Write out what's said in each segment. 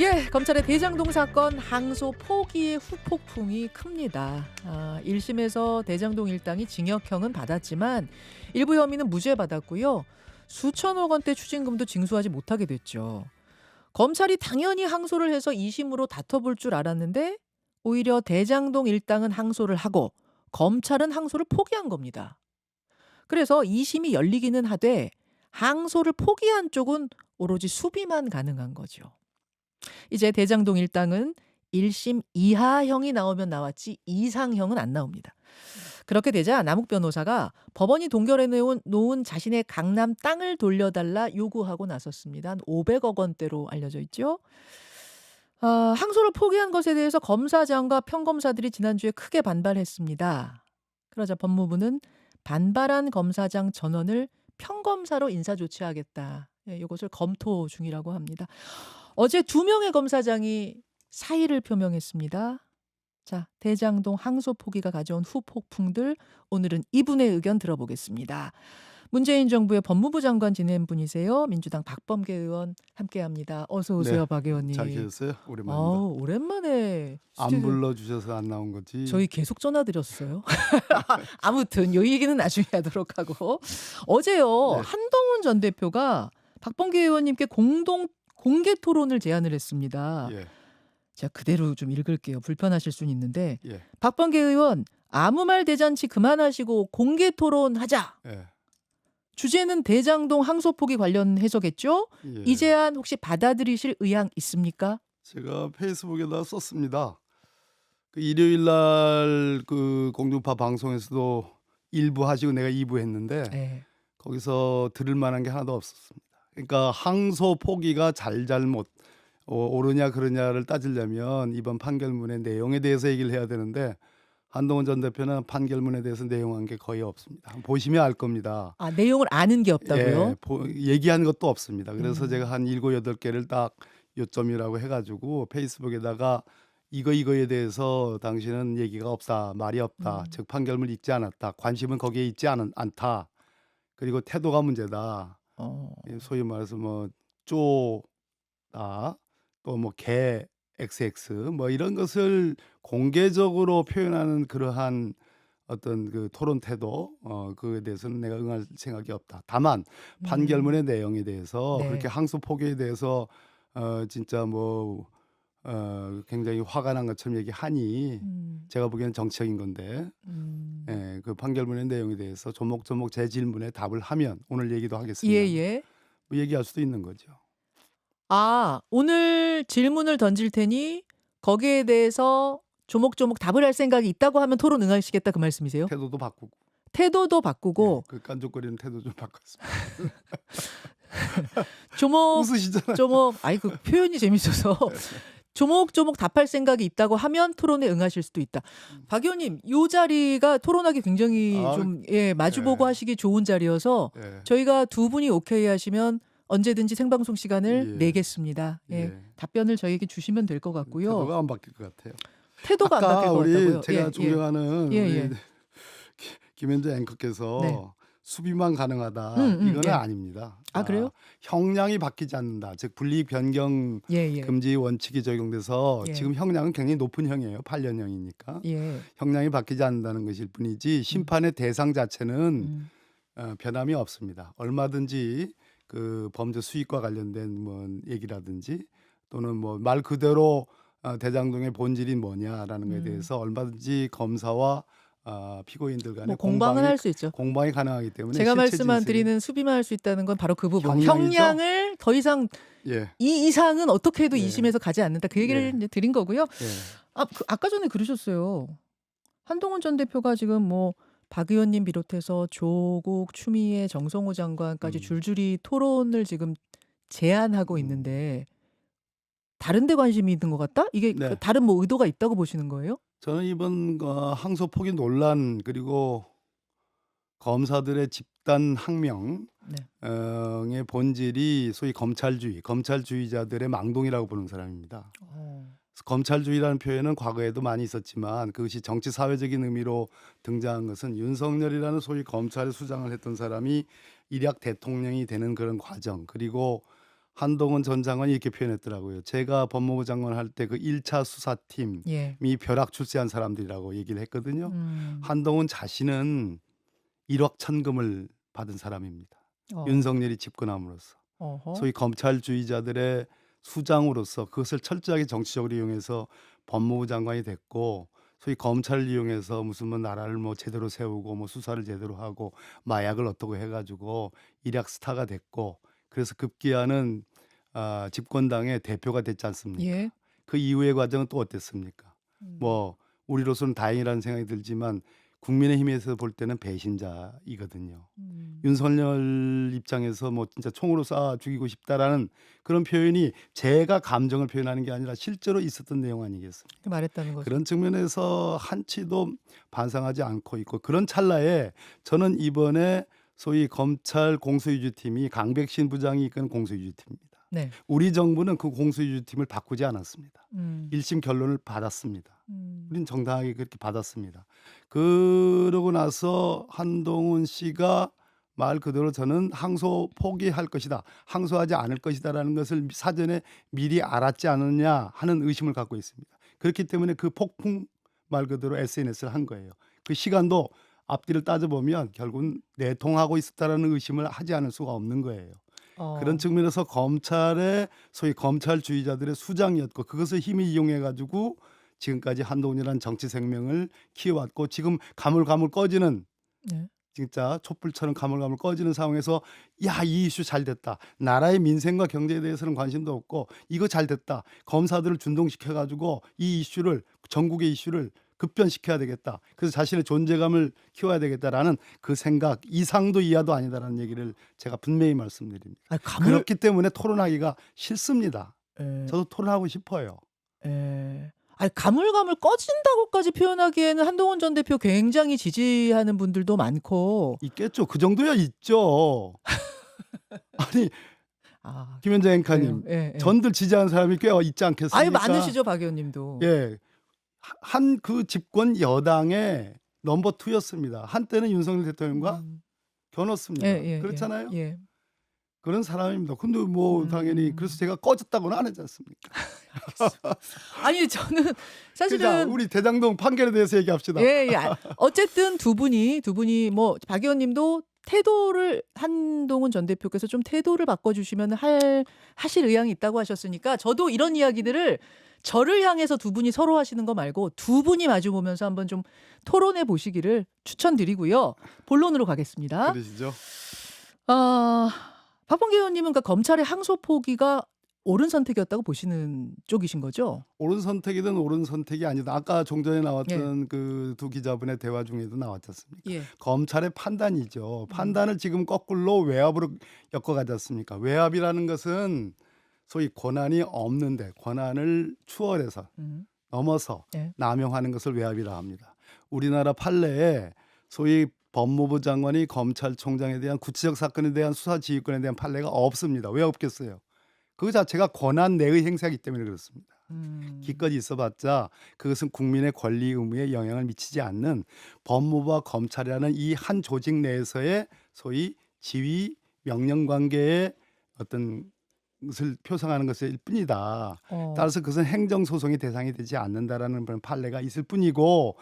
예, 검찰의 대장동 사건 항소 포기의 후폭풍이 큽니다. 1심에서 대장동 일당이 징역형은 받았지만 일부 혐의는 무죄 받았고요. 수천억 원대 추징금도 징수하지 못하게 됐죠. 검찰이 당연히 항소를 해서 2심으로 다퉈볼 줄 알았는데 오히려 대장동 일당은 항소를 하고 검찰은 항소를 포기한 겁니다. 그래서 2심이 열리기는 하되 항소를 포기한 쪽은 오로지 수비만 가능한 거죠. 이제 대장동 일당은 1심 이하형이 나오면 나왔지 이상형은 안 나옵니다. 그렇게 되자 남욱 변호사가 법원이 동결해 놓은 자신의 강남 땅을 돌려달라 요구하고 나섰습니다. 한 500억 원대로 알려져 있죠. 항소를 포기한 것에 대해서 검사장과 평검사들이 지난주에 크게 반발했습니다. 그러자 법무부는 반발한 검사장 전원을 평검사로 인사 조치하겠다. 이것을 검토 중이라고 합니다. 어제 2명의 검사장이 사의를 표명했습니다. 자, 대장동 항소 포기가 가져온 후폭풍들, 오늘은 이분의 의견 들어보겠습니다. 문재인 정부의 법무부 장관 지낸 분이세요. 민주당 박범계 의원 함께합니다. 어서 오세요, 네, 박 의원님. 잘 계셨어요? 오랜만입니다. 오랜만에 안 스튜디오 불러주셔서 안 나온 거지. 저희 계속 전화 드렸어요. 아무튼 요 얘기는 나중에 하도록 하고 어제요 네. 한동훈 전 대표가 박범계 의원님께 공개 토론을 제안을 했습니다. 예, 제가 그대로 좀 읽을게요. 불편하실 수는 있는데 예, 박범계 의원 아무 말 대잔치 그만하시고 공개 토론하자. 예, 주제는 대장동 항소 포기 관련해서겠죠? 예. 이 제안 혹시 받아들이실 의향 있습니까? 제가 페이스북에다 썼습니다. 그 일요일 날 그 공중파 방송에서도 1부 하시고 내가 2부 했는데 네. 거기서 들을 만한 게 하나도 없었습니다. 그러니까 항소 포기가 잘못 옳으냐 그러냐를 따지려면 이번 판결문의 내용에 대해서 얘기를 해야 되는데 한동훈 전 대표는 판결문에 대해서 내용한 게 거의 없습니다. 보시면 알 겁니다. 내용을 아는 게 없다고요? 얘기한 것도 없습니다. 그래서 음. 제가 한 7, 8개를 딱 요점이라고 해가지고 페이스북에다가 이거에 대해서 당신은 얘기가 없다, 말이 없다, 즉 판결문 읽지 않았다, 관심은 거기에 있지 않다, 그리고 태도가 문제다. 소위 말해서 뭐 쪼다, 또 뭐 개 XX 뭐 이런 것을 공개적으로 표현하는 그러한 어떤 그 토론 태도 그에 대해서는 내가 응할 생각이 없다. 다만 판결문의 내용에 대해서 네. 그렇게 항소 포기에 대해서 진짜 뭐 굉장히 화가 난 것처럼 얘기하니 제가 보기에는 정치적인 건데 그 판결문의 내용에 대해서 조목조목 제 질문에 답을 하면 오늘 얘기도 하겠습니다. 예. 뭐 얘기할 수도 있는 거죠. 오늘 질문을 던질 테니 거기에 대해서 조목조목 답을 할 생각이 있다고 하면 토론 응하시겠다 그 말씀이세요? 태도도 바꾸고 태도도 바꾸고 그 깐족거리는 태도 좀 바꿨습니다. 조목 웃으시잖아요. 조목 그 표현이 재밌어서 조목조목 답할 생각이 있다고 하면 토론에 응하실 수도 있다. 박 의원님, 이 자리가 토론하기 굉장히 좀 마주보고 예. 하시기 좋은 자리여서 예. 저희가 두 분이 오케이 하시면 언제든지 생방송 시간을 예. 내겠습니다. 답변을 저희에게 주시면 될 것 같고요. 태도가 안 바뀔 것 같아요. 태도가 안 아까 바뀔 것 우리 같다고요. 제가 존경하는 예. 우리 김현재 앵커께서 네. 수비만 가능하다 이거는 예. 아닙니다. 그래요? 형량이 바뀌지 않는다. 즉 분리 변경 예. 금지 원칙이 적용돼서 예. 지금 형량은 굉장히 높은 형이에요. 8년형이니까. 예. 형량이 바뀌지 않는다는 것일 뿐이지 심판의 대상 자체는 변함이 없습니다. 얼마든지 그 범죄 수익과 관련된 뭐 얘기라든지 또는 뭐 말 그대로 대장동의 본질이 뭐냐라는 것에 대해서 얼마든지 검사와 피고인들 간에 뭐 공방은 할 수 있죠. 공방이 가능하기 때문에 제가 실체 말씀한 진술이- 드리는 수비만 할 수 있다는 건 바로 그 부분. 형량이죠? 형량을 더 이상 예, 이 이상은 어떻게 해도 예. 2심에서 가지 않는다. 그 얘기를 예. 이제 드린 거고요. 예. 아까 전에 그러셨어요. 한동훈 전 대표가 지금 뭐 박 의원님 비롯해서 조국, 추미애, 정성호 장관까지 줄줄이 토론을 지금 제안하고 있는데 다른 데 관심이 있는 것 같다? 이게 네. 다른 뭐 의도가 있다고 보시는 거예요? 저는 이번 항소 포기 논란 그리고 검사들의 집단 항명의 본질이 소위 검찰주의자들의 망동이라고 보는 사람입니다. 검찰주의라는 표현은 과거에도 많이 있었지만 그것이 정치 사회적인 의미로 등장한 것은 윤석열이라는 소위 검찰의 수장을 했던 사람이 일약 대통령이 되는 그런 과정, 그리고 한동훈 전 장관이 이렇게 표현했더라고요. 제가 법무부 장관 할 때 그 1차 수사팀이 예. 벼락 출세한 사람들이라고 얘기를 했거든요. 음. 한동훈 자신은 1억 천금을 받은 사람입니다. 어. 윤석열이 집권함으로써 어허. 소위 검찰주의자들의 수장으로서 그것을 철저하게 정치적으로 이용해서 법무부 장관이 됐고, 소위 검찰을 이용해서 무슨 뭐 나라를 뭐 제대로 세우고 뭐 수사를 제대로 하고 마약을 어떻게 해가지고 일약 스타가 됐고, 그래서 급기야는 집권당의 대표가 됐지 않습니까? 예. 그 이후의 과정은 또 어땠습니까? 음. 뭐 우리로서는 다행이라는 생각이 들지만 국민의힘에서 볼 때는 배신자이거든요. 윤석열 입장에서 뭐 진짜 총으로 쏴 죽이고 싶다라는 그런 표현이 제가 감정을 표현하는 게 아니라 실제로 있었던 내용 아니겠습니까? 그 말했다는 거죠. 그런 측면에서 한치도 반성하지 않고 있고, 그런 찰나에 저는 이번에 소위 검찰 공소유지팀이 강백신 부장이 이끄는 공소유지팀입니다. 네. 우리 정부는 그 공소유지팀을 바꾸지 않았습니다. 음. 1심 결론을 받았습니다. 음. 우린 정당하게 그렇게 받았습니다. 그러고 나서 한동훈 씨가 말 그대로 저는 항소 포기할 것이다, 항소하지 않을 것이다라는 것을 사전에 미리 알았지 않느냐 하는 의심을 갖고 있습니다. 그렇기 때문에 그 폭풍 말 그대로 SNS를 한 거예요. 그 시간도 앞뒤를 따져보면 결국은 내통하고 있었다라는 의심을 하지 않을 수가 없는 거예요. 그런 측면에서 검찰의 소위 검찰주의자들의 수장이었고, 그것을 힘을 이용해 가지고 지금까지 한동훈이라는 정치 생명을 키워왔고, 지금 가물가물 꺼지는, 네. 진짜 촛불처럼 가물가물 꺼지는 상황에서 야, 이 이슈 잘 됐다, 나라의 민생과 경제에 대해서는 관심도 없고 이거 잘 됐다, 검사들을 준동시켜 가지고 이 이슈를, 전국의 이슈를 급변시켜야 되겠다, 그래서 자신의 존재감을 키워야 되겠다라는 그 생각 이상도 이하도 아니다라는 얘기를 제가 분명히 말씀드립니다. 아니, 그렇기 때문에 토론하기가 싫습니다. 예. 저도 토론하고 싶어요. 예. 아니, 가물가물 꺼진다고까지 표현하기에는 한동훈 전 대표 굉장히 지지하는 분들도 많고. 있겠죠. 그 정도야 있죠. 아니, 아, 김현정 앵커님, 그래요. 예, 예. 전들 지지하는 사람이 꽤 있지 않겠습니까? 아니, 많으시죠, 박 의원님도. 예, 한 그 집권 여당의 넘버 2였습니다. 한때는 윤석열 대통령과 겨눴습니다. 그렇잖아요. 예. 그런 사람입니다. 근데 뭐 당연히 그래서 제가 꺼졌다고는 안 하지 않습니까? 아니, 저는 자, 사실은 우리 대장동 판결에 대해서 얘기합시다. 예. 어쨌든 두 분이 뭐 박 의원님도 태도를, 한동훈 전 대표께서 좀 태도를 바꿔주시면 하실 의향이 있다고 하셨으니까, 저도 이런 이야기들을 저를 향해서 두 분이 서로 하시는 거 말고 두 분이 마주 보면서 한번 좀 토론해 보시기를 추천드리고요. 본론으로 가겠습니다. 그러시죠? 박범계 의원님은 그러니까 검찰의 항소 포기가 옳은 선택이었다고 보시는 쪽이신 거죠? 옳은 선택이든 옳은 선택이 아니다. 아까 종전에 나왔던 그 두 기자분의 대화 중에도 나왔지 않습니까? 예. 검찰의 판단이죠. 판단을 지금 거꾸로 외압으로 엮어가지 않습니까? 외압이라는 것은 소위 권한이 없는데 권한을 추월해서 넘어서 예. 남용하는 것을 외압이라 합니다. 우리나라 판례에 소위 법무부 장관이 검찰총장에 대한 구체적 사건에 대한 수사 지휘권에 대한 판례가 없습니다. 왜 없겠어요? 그 자체가 권한 내의 행사이기 때문에 그렇습니다. 기껏 있어봤자 그것은 국민의 권리 의무에 영향을 미치지 않는 법무부와 검찰이라는 이 한 조직 내에서의 소위 지휘 명령 관계의 어떤 것을 표상하는 것일 뿐이다. 따라서 그것은 행정소송의 대상이 되지 않는다라는 그런 판례가 있을 뿐이고,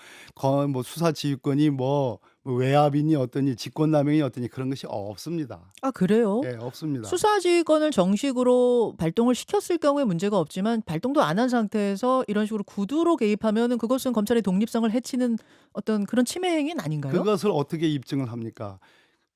뭐 수사 지휘권이 뭐 외압이니 어떠니 직권남용이 어떠니 그런 것이 없습니다. 아, 그래요? 예, 없습니다. 수사지휘권을 정식으로 발동을 시켰을 경우에 문제가 없지만 발동도 안 한 상태에서 이런 식으로 구두로 개입하면은 그것은 검찰의 독립성을 해치는 어떤 그런 침해 행위는 아닌가요? 그것을 어떻게 입증을 합니까?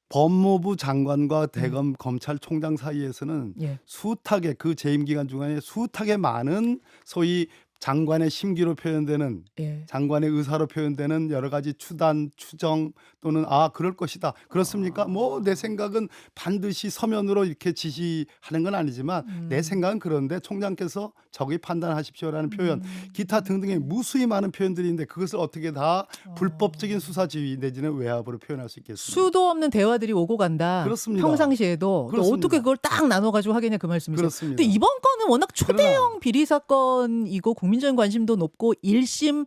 법무부 장관과 대검 검찰총장 사이에서는 예. 숱하게 그 재임 기간 중간에 숱하게 많은 소위 장관의 심기로 표현되는, 예. 장관의 의사로 표현되는 여러 가지 추단, 추정 또는 그럴 것이다. 그렇습니까? 뭐 내 생각은 반드시 서면으로 이렇게 지시하는 건 아니지만 내 생각은 그런데 총장께서 저기 판단하십시오라는 표현, 기타 등등의 무수히 많은 표현들인데 그것을 어떻게 다 불법적인 수사 지휘 내지는 외압으로 표현할 수 있겠습니까? 수도 없는 대화들이 오고 간다. 그렇습니다. 평상시에도. 또 그렇습니다. 어떻게 그걸 딱 나눠가지고 하겠냐 그 말씀이세요. 그렇습니다. 근데 이번 건은 워낙 초대형 비리 사건이고 국민적인 관심도 높고 1심을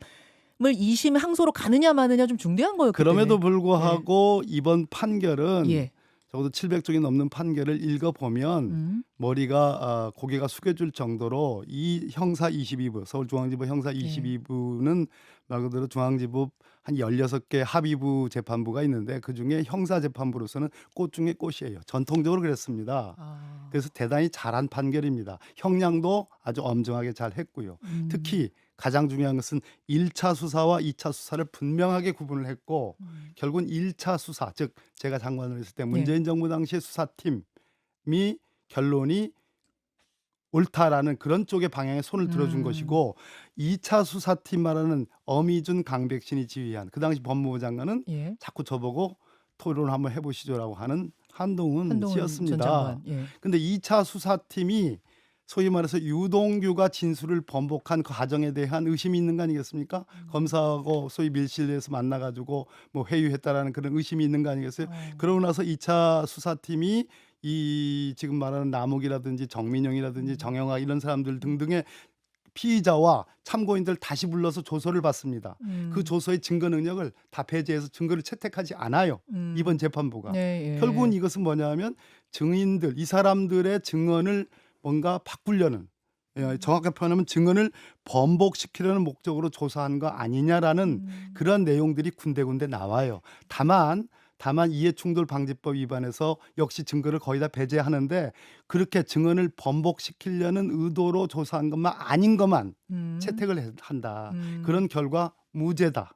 2심 항소로 가느냐 마느냐 좀 중대한 거였기 때문에. 그럼에도 불구하고 이번 판결은 예. 적어도 700쪽이 넘는 판결을 읽어보면 머리가 고개가 숙여질 정도로 이 형사 22부 서울중앙지법 형사 예. 22부는 말 그대로 중앙지법 한 16개 합의부 재판부가 있는데 그중에 형사 재판부로서는 꽃 중에 꽃이에요. 전통적으로 그랬습니다. 아. 그래서 대단히 잘한 판결입니다. 형량도 아주 엄정하게 잘 했고요. 특히 가장 중요한 것은 1차 수사와 2차 수사를 분명하게 구분을 했고 결국은 1차 수사, 즉 제가 장관을 했을 때 문재인 정부 당시의 수사팀이 결론이 옳다라는 그런 쪽의 방향에 손을 들어준 것이고 2차 수사팀 말하는 어미준 강백신이 지휘한 그 당시 법무부 장관은 예. 자꾸 저보고 토론을 한번 해보시죠라고 하는 한동훈 한동훈 전 씨였습니다. 장관. 예. 근데 2차 수사팀이 소위 말해서 유동규가 진술을 번복한 그 과정에 대한 의심이 있는 거 아니겠습니까? 검사하고 소위 밀실에서 만나가지고 뭐 회유했다라는 그런 의심이 있는 거 아니겠어요? 그러고 나서 2차 수사팀이 이 지금 말하는 남욱이라든지 정민영이라든지 정영학 이런 사람들 등등의 피의자와 참고인들 다시 불러서 조서를 받습니다. 그 조서의 증거 능력을 다 배제해서 증거를 채택하지 않아요. 이번 재판부가. 네, 예. 결국은 이것은 뭐냐면 증인들, 이 사람들의 증언을 뭔가 바꾸려는 정확하게 표현하면 증언을 번복시키려는 목적으로 조사한 거 아니냐라는 그런 내용들이 군데군데 나와요. 다만 이해충돌방지법 위반해서 역시 증거를 거의 다 배제하는데 그렇게 증언을 번복시키려는 의도로 조사한 것만 아닌 것만 채택을 한다. 그런 결과 무죄다.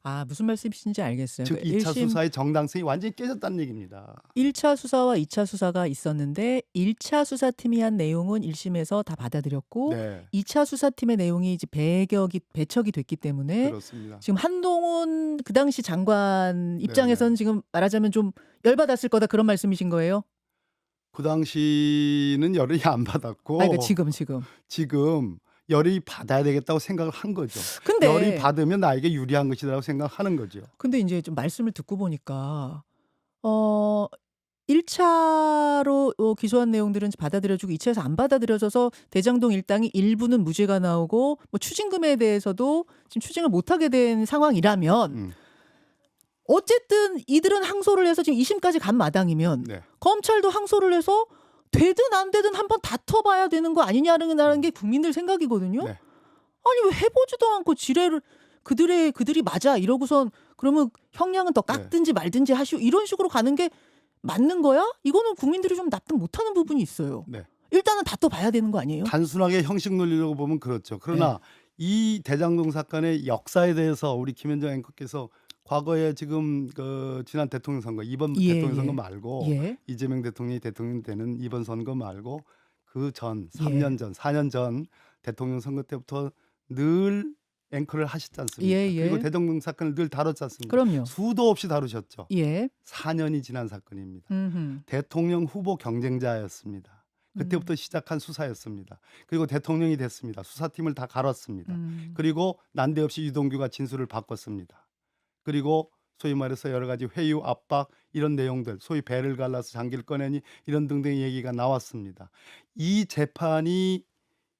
아, 무슨 말씀이신지 알겠어요. 즉 그러니까 2차 수사의 정당성이 완전히 깨졌다는 얘기입니다. 1차 수사와 2차 수사가 있었는데 1차 수사팀이 한 내용은 1심에서 다 받아들였고 네, 2차 수사팀의 내용이 이제 배척이 됐기 때문에 그렇습니다. 지금 한동훈 그 당시 장관 입장에서는 지금 말하자면 좀 열받았을 거다 그런 말씀이신 거예요? 그 당시는 열이 안 받았고 아, 그러니까 지금. 열이 받아야 되겠다고 생각을 한 거죠. 근데 열이 받으면 나에게 유리한 것이라고 생각하는 거죠. 근데 이제 좀 말씀을 듣고 보니까 1차로 기소한 내용들은 받아들여주고 2차에서 안 받아들여져서 대장동 일당이 일부는 무죄가 나오고 뭐 추징금에 대해서도 지금 추징을 못하게 된 상황이라면 어쨌든 이들은 항소를 해서 지금 2심까지 간 마당이면 네. 검찰도 항소를 해서 되든 안 되든 한번 다퉈봐야 되는 거 아니냐는 게 국민들 생각이거든요. 네. 아니 왜 해보지도 않고 지뢰를 그들이 맞아 이러고선 그러면 형량은 더 깎든지 말든지 하시오 이런 식으로 가는 게 맞는 거야? 이거는 국민들이 좀 납득 못하는 부분이 있어요. 네. 일단은 다퉈봐야 되는 거 아니에요? 단순하게 형식 논리라고 보면 그렇죠. 그러나 이 대장동 사건의 역사에 대해서 우리 김현정 앵커께서 과거에 지금 그 지난 대통령 선거 이번 대통령 선거 말고 이재명 대통령이 대통령 되는 이번 선거 말고 그 전 3년 전 4년 전 대통령 선거 때부터 늘 앵커를 하셨지 않습니까? 그리고 대장동 사건을 늘 다뤘지 않습니까? 그럼요. 수도 없이 다루셨죠. 4년이 지난 사건입니다. 음흠. 대통령 후보 경쟁자였습니다. 그때부터 시작한 수사였습니다. 그리고 대통령이 됐습니다. 수사팀을 다 갈았습니다. 그리고 난데없이 유동규가 진술을 바꿨습니다. 그리고 소위 말해서 여러 가지 회유, 압박 이런 내용들, 소위 배를 갈라서 장기를 꺼내니 이런 등등의 얘기가 나왔습니다. 이 재판이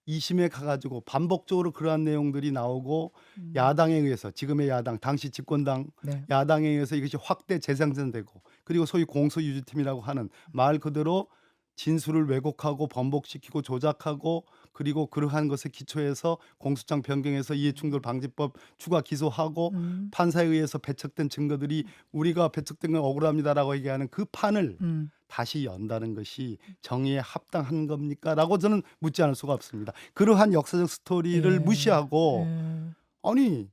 2심에 가가지고 반복적으로 그러한 내용들이 나오고 야당에 의해서 지금의 야당, 당시 집권당 야당에 의해서 이것이 확대 재생산되고 그리고 소위 공소유지팀이라고 하는 말 그대로 진술을 왜곡하고 번복시키고 조작하고 그리고 그러한 것에 기초해서 공소장 변경해서 이해충돌방지법 추가 기소하고 판사에 의해서 배척된 증거들이 우리가 배척된 건 억울합니다라고 얘기하는 그 판을 다시 연다는 것이 정의에 합당한 겁니까? 라고 저는 묻지 않을 수가 없습니다. 그러한 역사적 스토리를 무시하고 아니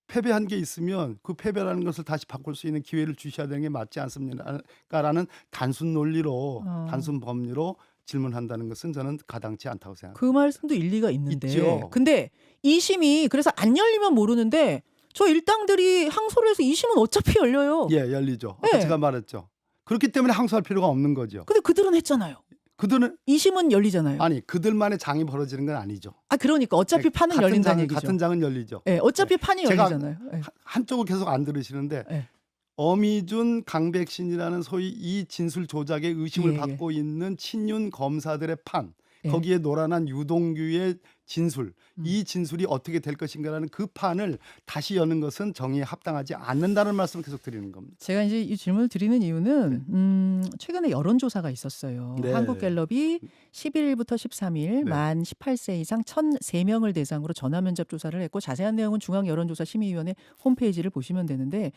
패배한 게 있으면 그 패배라는 것을 다시 바꿀 수 있는 기회를 주셔야 되는 게 맞지 않습니까라는 단순 논리로 단순 법리로 질문한다는 것은 저는 가당치 않다고 생각합니다. 그 말씀도 일리가 있는데 있죠. 근데 2심이 그래서 안 열리면 모르는데 저 일당들이 항소를 해서 2심은 어차피 열려요. 예, 열리죠. 아까 제가 말했죠. 그렇기 때문에 항소할 필요가 없는 거죠. 근데 그들은 했잖아요. 그들은 2심은 열리잖아요. 아니 그들만의 장이 벌어지는 건 아니죠. 아 그러니까 어차피 판은 열린다는 얘기죠. 같은 장은 열리죠. 어차피 판이 열리잖아요. 한쪽을 계속 안 들으시는데 어미준, 강백신이라는 소위 이 진술 조작의 의심을 받고 있는 친윤 검사들의 판 예. 거기에 노란한 유동규의 진술, 음. 이 진술이 어떻게 될 것인가라는 그 판을 다시 여는 것은 정의에 합당하지 않는다는 말씀을 계속 드리는 겁니다. 제가 이제 이 질문을 드리는 네. 이유는 최근에 여론조사가 있었어요. 네. 한국갤럽이 11일부터 13일 네. 만 18세 이상 1,003명을 대상으로 전화면접 조사를 했고 자세한 내용은 중앙여론조사심의위원회 홈페이지를 보시면 되는데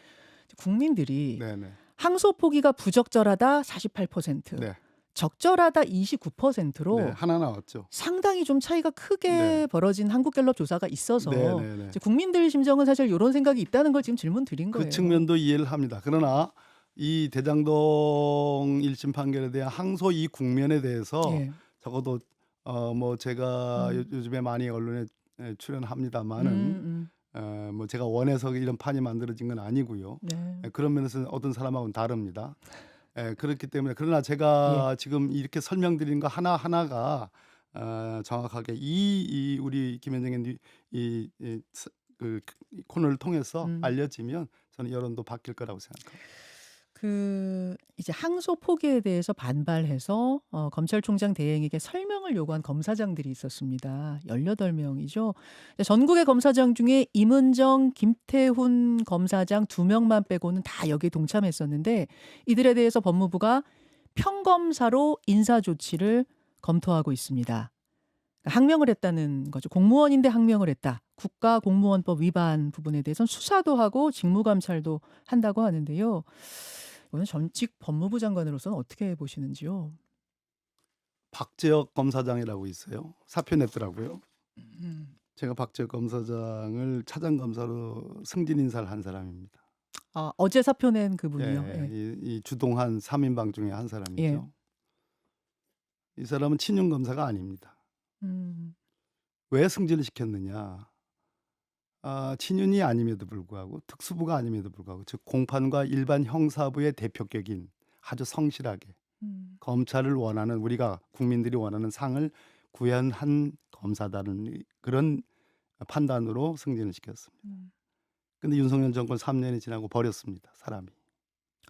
국민들이 네네. 항소 포기가 부적절하다 48%, 네. 적절하다 29%로 네. 하나 나왔죠. 상당히 좀 차이가 크게 네. 벌어진 한국갤럽 조사가 있어서 네네네. 이제 국민들 심정은 사실 이런 생각이 있다는 걸 지금 질문 드린 그 거예요. 측면도 이해를 합니다. 그러나 이 대장동 1심 판결에 대한 항소 이 국면에 대해서 예. 적어도 뭐 제가 음. 요즘에 많이 언론에 출연합니다마는 음. 뭐 제가 원해서 이런 판이 만들어진 건 아니고요. 네. 그런 면에서는 어떤 사람하고는 다릅니다. 그렇기 때문에 그러나 예. 제가 지금 이렇게 설명드린 거 하나하나가 정확하게 이 우리 김현정의 그 코너를 통해서 음. 알려지면 저는 여론도 바뀔 거라고 생각합니다. 그 이제 항소 포기에 대해서 반발해서 검찰총장 대행에게 설명을 요구한 검사장들이 있었습니다. 18명이죠. 전국의 검사장 중에 임은정, 김태훈 검사장 2명만 빼고는 다 여기에 동참했었는데 이들에 대해서 법무부가 평검사로 인사 조치를 검토하고 있습니다. 그러니까 항명을 했다는 거죠. 공무원인데 항명을 했다. 국가공무원법 위반 부분에 대해서는 수사도 하고 직무감찰도 한다고 하는데요. 이거는 전직 법무부 장관으로서는 어떻게 보시는지요? 박재혁 검사장이라고 있어요. 사표 냈더라고요. 음. 제가 박재혁 검사장을 차장검사로 승진 인사를 한 사람입니다. 아, 어제 사표 낸 그분이요. 예, 예. 이 주동한 3인방 중에 한 예. 사람이죠. 이 사람은 친윤 검사가 아닙니다. 음. 왜 승진을 시켰느냐? 친윤이 아님에도 불구하고 특수부가 아님에도 불구하고 즉 공판과 일반 형사부의 대표격인 아주 성실하게 음. 검찰을 원하는 우리가 국민들이 원하는 상을 구현한 검사다는 그런 판단으로 승진을 시켰습니다. 음. 근데 윤석열 정권 3년이 지나고 버렸습니다. 사람이.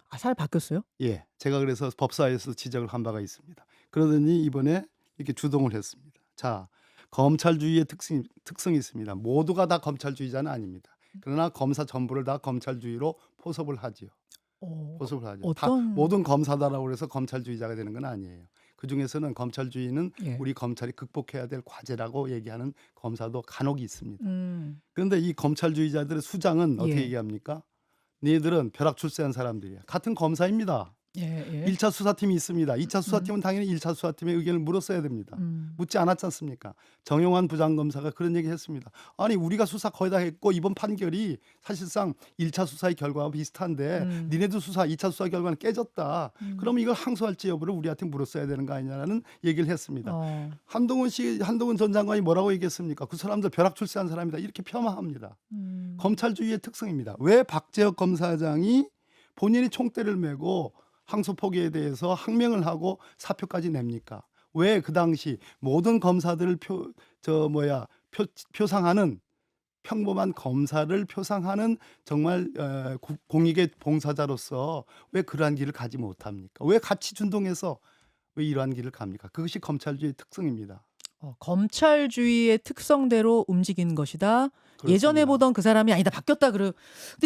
아, 살 바뀌었어요? 예. 제가 그래서 법사위에서 지적을 한 바가 있습니다. 그러더니 이번에 이렇게 주동을 했습니다. 자, 검찰주의의 특성이 있습니다. 모두가 다 검찰주의자는 아닙니다. 그러나 검사 전부를 다 검찰주의로 포섭을 하지요. 포섭을 하죠. 다 어떤 모든 검사다라고 해서 검찰주의자가 되는 건 아니에요. 그중에서는 검찰주의는 예. 우리 검찰이 극복해야 될 과제라고 얘기하는 검사도 간혹 있습니다. 음. 그런데 이 검찰주의자들의 수장은 어떻게 예. 얘기합니까? 니들은 벼락 출세한 사람들이야. 같은 검사입니다. 예. 1차 수사팀이 있습니다. 2차 수사팀은 당연히 1차 수사팀의 의견을 물었어야 됩니다. 묻지 않았지 않습니까? 정용환 부장검사가 그런 얘기 했습니다. 아니 우리가 수사 거의 다 했고 이번 판결이 사실상 1차 수사의 결과와 비슷한데 니네도 수사 2차 수사 결과는 깨졌다. 그러면 이걸 항소할지 여부를 우리한테 물었어야 되는 거 아니냐라는 얘기를 했습니다. 한동훈 전 장관이 뭐라고 얘기했습니까? 그 사람들 벼락 출세한 사람이다. 이렇게 폄하합니다. 검찰주의의 특성입니다. 왜 박재혁 검사장이 본인이 총대를 메고 항소 포기에 대해서 항명을 하고 사표까지 냅니까? 왜 그 당시 모든 검사들을 표상하는 평범한 검사를 표상하는 정말 공익의 봉사자로서 왜 그러한 길을 가지 못합니까? 왜 같이 준동해서 왜 이러한 길을 갑니까? 그것이 검찰주의의 특성입니다. 검찰주의의 특성대로 움직이는 것이다. 그렇습니다. 예전에 보던 그 사람이 아니다. 바뀌었다. 근데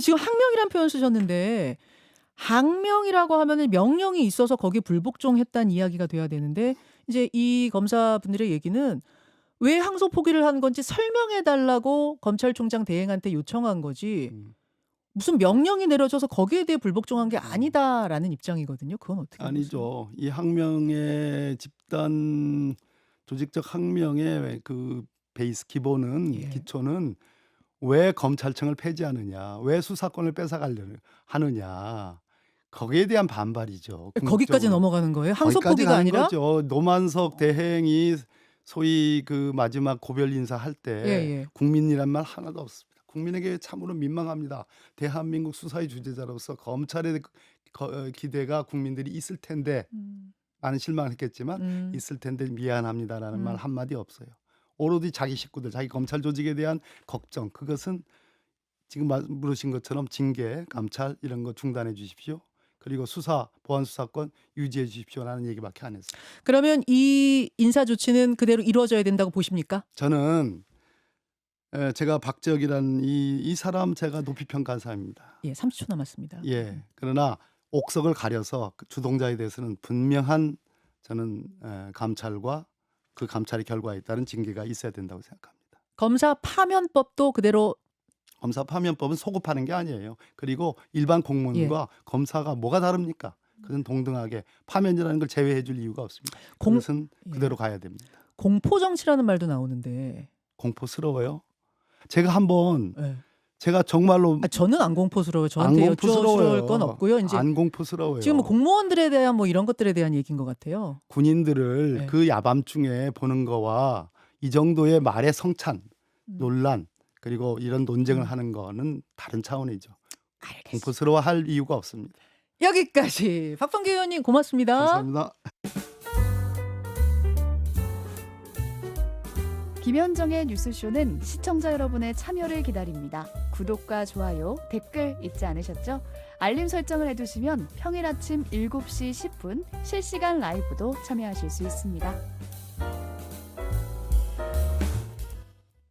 지금 항명이란 표현 쓰셨는데 항명이라고 하면은 명령이 있어서 거기에 불복종했다는 이야기가 돼야 되는데 이제 이 검사분들의 얘기는 왜 항소 포기를 한 건지 설명해 달라고 검찰총장 대행한테 요청한 거지 무슨 명령이 내려져서 거기에 대해 불복종한 게 아니다라는 입장이거든요. 그건 어떻게 보세요? 아니죠. 이 항명의 집단 조직적 항명의 그 베이스 기본은 예. 기초는 왜 검찰청을 폐지하느냐, 왜 수사권을 뺏어가려는 하느냐, 거기에 대한 반발이죠. 거기까지 궁극적으로. 넘어가는 거예요? 항소 거기까지 포기가 가는 아니라? 거죠. 노만석 대행이 소위 그 마지막 고별 인사할 때 예. 국민이란 말 하나도 없습니다. 국민에게 참으로 민망합니다. 대한민국 수사의 주재자로서 검찰의 기대가 국민들이 있을 텐데 나는 실망을 했겠지만 있을 텐데 미안합니다라는 말 한마디 없어요. 오로지 자기 식구들, 자기 검찰 조직에 대한 걱정, 그것은 지금 물으신 것처럼 징계, 감찰 이런 거 중단해 주십시오. 그리고 보안 수사권 유지해 주십시오라는 얘기밖에 안 했어요. 그러면 이 인사 조치는 그대로 이루어져야 된다고 보십니까? 저는 제가 박지혁이라는 이 사람 제가 높이 평가한 사람입니다. 예, 30초 남았습니다. 예. 그러나 옥석을 가려서 그 주동자에 대해서는 분명한 저는 감찰과 그 감찰의 결과에 따른 징계가 있어야 된다고 생각합니다. 검사 파면법도 그대로 검사 파면법은 소급하는 게 아니에요. 그리고 일반 공무원과 검사가 뭐가 다릅니까? 그건 동등하게 파면이라는 걸 제외해 줄 이유가 없습니다. 그것은 그대로 가야 됩니다. 공포 정치라는 말도 나오는데 공포스러워요. 제가 한번 예. 제가 정말로 저는 안 공포스러워요. 안 저한테 공포스러워요. 여쭤볼 건 없고요. 이제 안 공포스러워요. 지금 뭐 공무원들에 대한 뭐 이런 것들에 대한 얘기인 것 같아요. 군인들을 네. 그 야밤중에 보는 거와 이 정도의 말의 성찬, 논란 그리고 이런 논쟁을 하는 거는 다른 차원이죠. 알겠습니다. 공포스러워할 이유가 없습니다. 여기까지 박범계 의원님 고맙습니다. 감사합니다. 김현정의 뉴스쇼는 시청자 여러분의 참여를 기다립니다. 구독과 좋아요, 댓글 잊지 않으셨죠? 알림 설정을 해두시면 평일 아침 7시 10분 실시간 라이브도 참여하실 수 있습니다.